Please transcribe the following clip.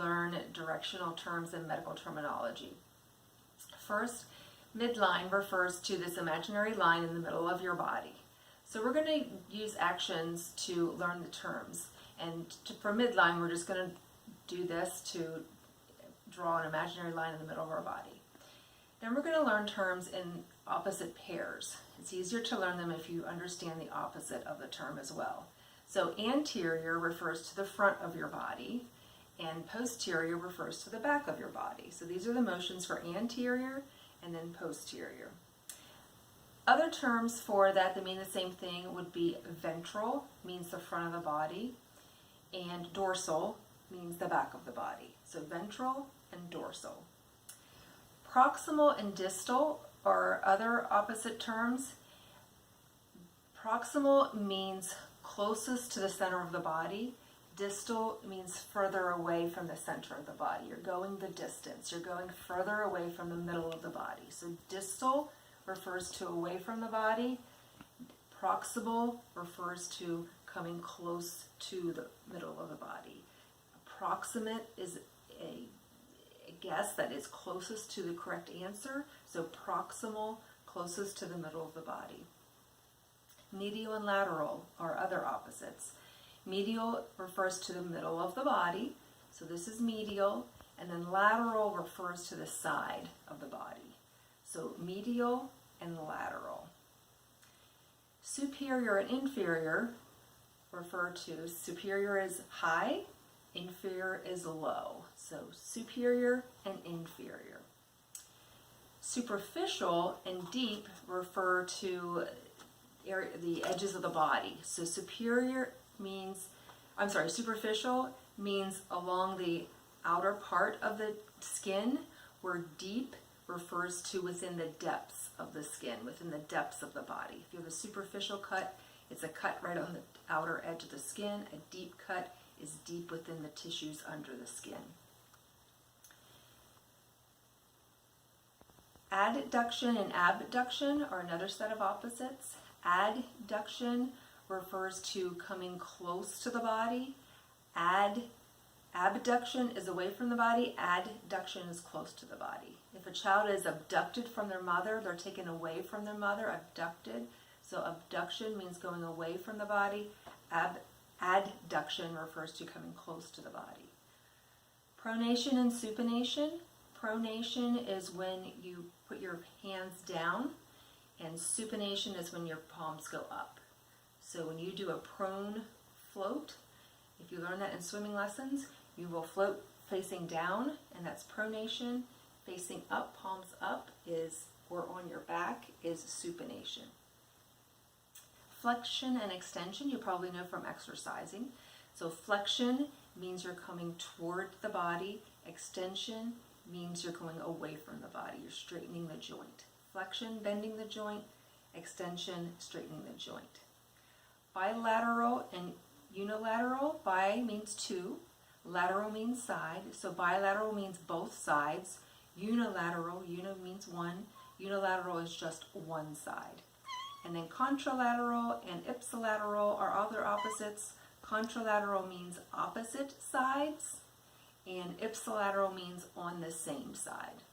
learn directional terms and medical terminology. First, midline refers to this imaginary line in the middle of your body. So we're going to use actions to learn the terms. And for midline, we're just going to do this to draw an imaginary line in the middle of our body. Then we're going to learn terms in opposite pairs. It's easier to learn them if you understand the opposite of the term as well. So anterior refers to the front of your body, and posterior refers to the back of your body. So these are the motions for anterior and then posterior. Other terms for that mean the same thing would be ventral, means the front of the body, and dorsal means the back of the body. So ventral and dorsal. Proximal and distal are other opposite terms. Proximal means closest to the center of the body. Distal means further away from the center of the body. You're going the distance. You're going further away from the middle of the body. So distal refers to away from the body. Proximal refers to coming close to the middle of the body. Approximate is a guess that is closest to the correct answer. So proximal, closest to the middle of the body. Medial and lateral are other opposites. Medial refers to the middle of the body, so this is medial, and then lateral refers to the side of the body. So medial and lateral. Superior and inferior refer to, superior is high, inferior is low. So superior and inferior. Superficial and deep refer to the edges of the body. So superficial means along the outer part of the skin, where deep refers to within the depths of the skin, within the depths of the body. If you have a superficial cut, it's a cut right on the outer edge of the skin. A deep cut is deep within the tissues under the skin. Adduction and abduction are another set of opposites. Adduction refers to coming close to the body. Abduction is away from the body. Adduction is close to the body. If a child is abducted from their mother, they're taken away from their mother, abducted. So abduction means going away from the body. Adduction refers to coming close to the body. Pronation and supination. Pronation is when you put your hands down, and supination is when your palms go up. So when you do a prone float, if you learn that in swimming lessons, you will float facing down, and that's pronation. Facing up, palms up, or on your back, is supination. Flexion and extension, you probably know from exercising. So flexion means you're coming toward the body. Extension means you're going away from the body. You're straightening the joint. Flexion, bending the joint. Extension, straightening the joint. Bilateral and unilateral. Bi means two. Lateral means side. So bilateral means both sides. Unilateral, uni means one. Unilateral is just one side. And then contralateral and ipsilateral are other opposites. Contralateral means opposite sides, and ipsilateral means on the same side.